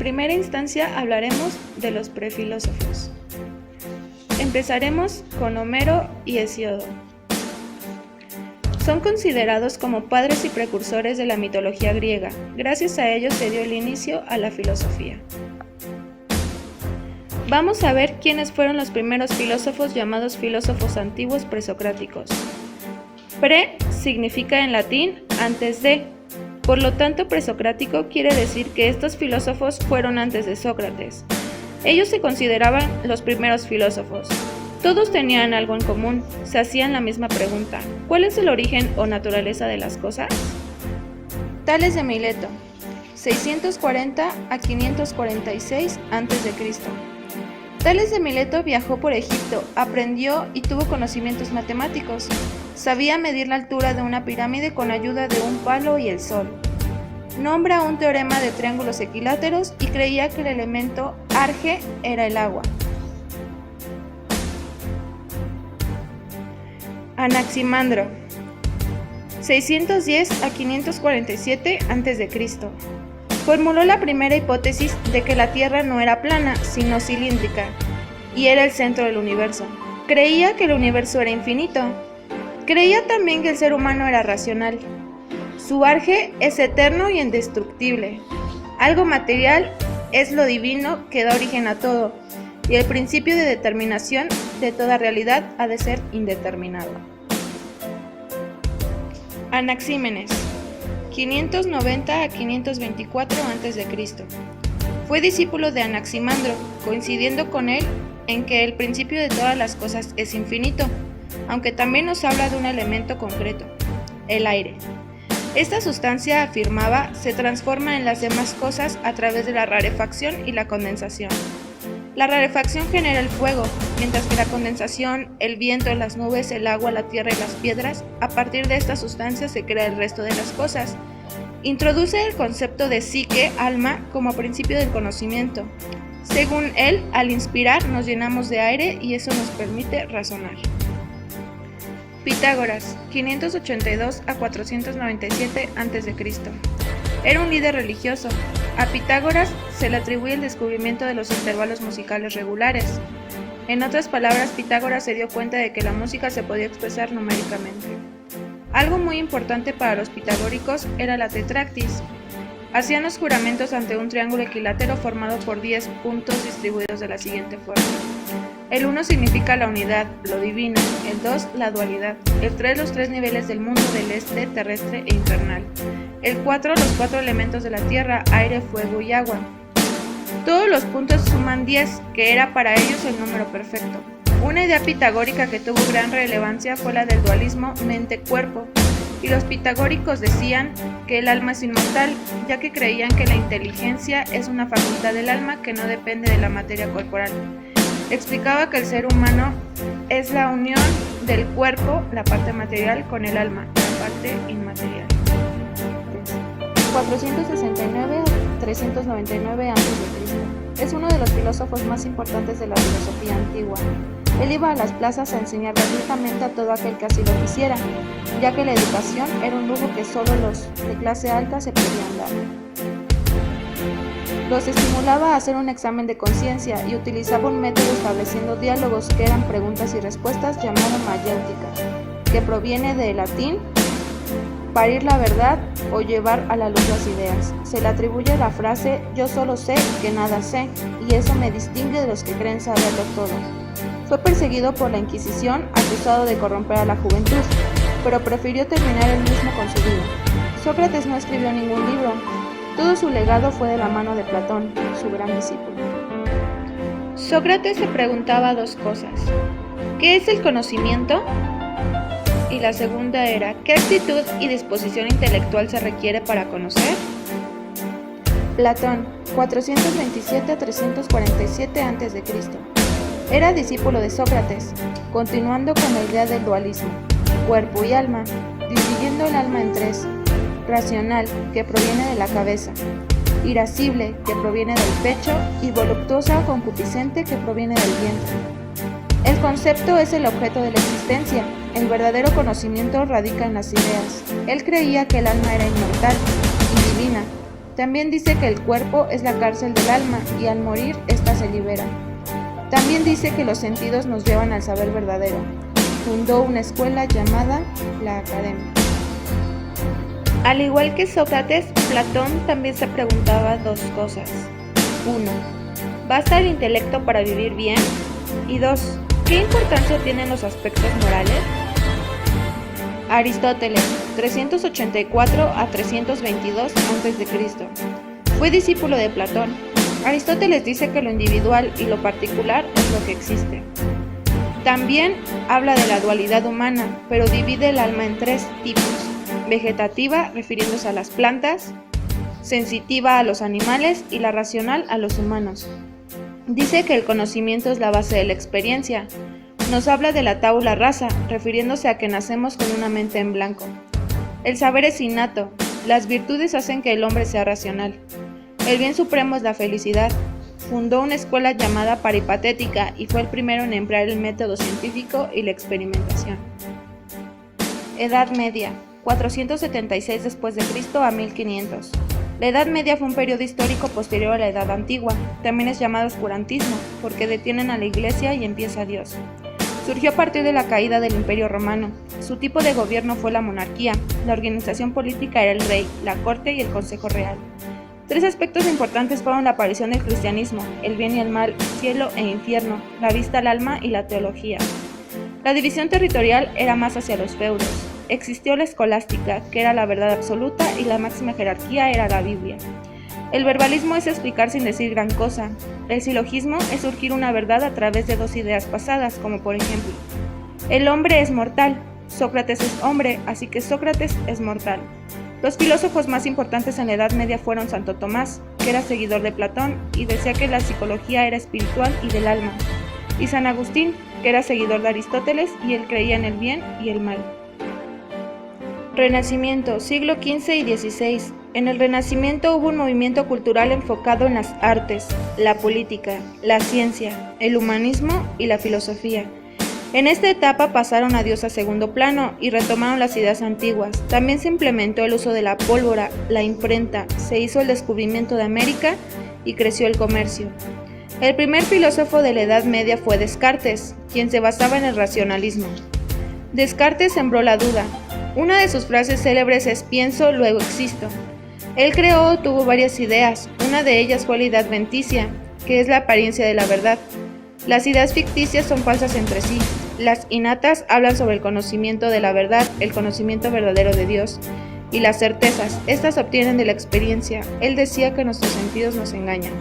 primera instancia hablaremos de los prefilósofos. Empezaremos con Homero y Hesíodo. Son considerados como padres y precursores de la mitología griega. Gracias a ellos se dio el inicio a la filosofía. Vamos a ver quiénes fueron los primeros filósofos llamados filósofos antiguos presocráticos. Pre significa en latín antes de, por lo tanto presocrático quiere decir que estos filósofos fueron antes de Sócrates. Ellos se consideraban los primeros filósofos. Todos tenían algo en común, se hacían la misma pregunta: ¿cuál es el origen o naturaleza de las cosas? Tales de Mileto, 640 a 546 a.C. Tales de Mileto viajó por Egipto, aprendió y tuvo conocimientos matemáticos. Sabía medir la altura de una pirámide con ayuda de un palo y el sol. Nombra un teorema de triángulos equiláteros y creía que el elemento arge era el agua. Anaximandro, 610 a 547 a.C. Formuló la primera hipótesis de que la Tierra no era plana, sino cilíndrica, y era el centro del universo. Creía que el universo era infinito. Creía también que el ser humano era racional. Su arge es eterno y indestructible. Algo material es lo divino que da origen a todo, y el principio de determinación de toda realidad ha de ser indeterminado. Anaxímenes, 590 a 524 a.C. Fue discípulo de Anaximandro, coincidiendo con él en que el principio de todas las cosas es infinito, aunque también nos habla de un elemento concreto, el aire. Esta sustancia, afirmaba, se transforma en las demás cosas a través de la rarefacción y la condensación. La rarefacción genera el fuego, mientras que la condensación, el viento, las nubes, el agua, la tierra y las piedras, a partir de esta sustancia se crea el resto de las cosas. Introduce el concepto de psique, alma, como principio del conocimiento. Según él, al inspirar nos llenamos de aire y eso nos permite razonar. Pitágoras, 582 a 497 a.C. Era un líder religioso. A Pitágoras se le atribuye el descubrimiento de los intervalos musicales regulares. En otras palabras, Pitágoras se dio cuenta de que la música se podía expresar numéricamente. Algo muy importante para los pitagóricos era la tetractis. Hacían los juramentos ante un triángulo equilátero formado por 10 puntos distribuidos de la siguiente forma. El 1 significa la unidad, lo divino, el 2 la dualidad, el 3 los 3 niveles del mundo del este, terrestre e infernal, el 4 los 4 elementos de la tierra, aire, fuego y agua. Todos los puntos suman 10, que era para ellos el número perfecto. Una idea pitagórica que tuvo gran relevancia fue la del dualismo mente-cuerpo, y los pitagóricos decían que el alma es inmortal, ya que creían que la inteligencia es una facultad del alma que no depende de la materia corporal. Explicaba que el ser humano es la unión del cuerpo, la parte material, con el alma, la parte inmaterial. 469 a 399 a.C. Es uno de los filósofos más importantes de la filosofía antigua. Él iba a las plazas a enseñar gratuitamente a todo aquel que así lo quisiera, ya que la educación era un lujo que solo los de clase alta se podían dar. Los estimulaba a hacer un examen de conciencia y utilizaba un método estableciendo diálogos que eran preguntas y respuestas llamado mayéutica, que proviene del latín parir la verdad o llevar a la luz las ideas. Se le atribuye la frase "yo solo sé que nada sé, y eso me distingue de los que creen saberlo todo". Fue perseguido por la Inquisición, acusado de corromper a la juventud, pero prefirió terminar él mismo con su vida. Sócrates no escribió ningún libro. Todo su legado fue de la mano de Platón, su gran discípulo. Sócrates se preguntaba dos cosas: ¿qué es el conocimiento? Y la segunda era: ¿qué actitud y disposición intelectual se requiere para conocer? Platón, 427 a 347 a.C. Era discípulo de Sócrates, continuando con la idea del dualismo, cuerpo y alma, dividiendo el alma en tres: racional, que proviene de la cabeza; irascible, que proviene del pecho; y voluptuosa o concupiscente, que proviene del vientre. El concepto es el objeto de la existencia. El verdadero conocimiento radica en las ideas. Él creía que el alma era inmortal y divina, También dice que el cuerpo es la cárcel del alma y al morir ésta se libera. También dice que los sentidos nos llevan al saber verdadero. Fundó una escuela llamada la Academia. Al igual que Sócrates, Platón también se preguntaba dos cosas. 1. ¿Basta el intelecto para vivir bien? Y 2. ¿Qué importancia tienen los aspectos morales? Aristóteles, 384 a 322 a.C. Fue discípulo de Platón. Aristóteles dice que lo individual y lo particular es lo que existe. También habla de la dualidad humana, pero divide el alma en tres tipos: vegetativa, refiriéndose a las plantas, sensitiva a los animales y la racional a los humanos. Dice que el conocimiento es la base de la experiencia. Nos habla de la tabula rasa, refiriéndose a que nacemos con una mente en blanco. El saber es innato, las virtudes hacen que el hombre sea racional. El bien supremo es la felicidad. Fundó una escuela llamada Peripatética y fue el primero en emplear el método científico y la experimentación. Edad Media, 476 después de Cristo a 1500. La Edad Media fue un periodo histórico posterior a la Edad Antigua. También es llamado oscurantismo, porque detienen a la Iglesia y empieza Dios. Surgió a partir de la caída del Imperio Romano. Su tipo de gobierno fue la monarquía. La organización política era el rey, la corte y el consejo real. Tres aspectos importantes fueron la aparición del cristianismo, el bien y el mal, cielo e infierno, la vista al alma y la teología. La división territorial era más hacia los feudos. Existió la escolástica, que era la verdad absoluta, y la máxima jerarquía era la Biblia. El verbalismo es explicar sin decir gran cosa. El silogismo es surgir una verdad a través de dos ideas pasadas, como por ejemplo: el hombre es mortal, Sócrates es hombre, así que Sócrates es mortal. Los filósofos más importantes en la Edad Media fueron Santo Tomás, que era seguidor de Platón y decía que la psicología era espiritual y del alma, y San Agustín, que era seguidor de Aristóteles y él creía en el bien y el mal. Renacimiento, siglo XV y XVI. En el Renacimiento hubo un movimiento cultural enfocado en las artes, la política, la ciencia, el humanismo y la filosofía. En esta etapa pasaron a Dios a segundo plano y retomaron las ideas antiguas. También se implementó el uso de la pólvora, la imprenta, se hizo el descubrimiento de América y creció el comercio. El primer filósofo de la Edad Media fue Descartes, quien se basaba en el racionalismo. Descartes sembró la duda. Una de sus frases célebres es pienso, luego existo. Él creó o tuvo varias ideas, una de ellas fue la idea adventicia, que es la apariencia de la verdad. Las ideas ficticias son falsas entre sí. Las innatas hablan sobre el conocimiento de la verdad, el conocimiento verdadero de Dios. Y las certezas, estas se obtienen de la experiencia. Él decía que nuestros sentidos nos engañan.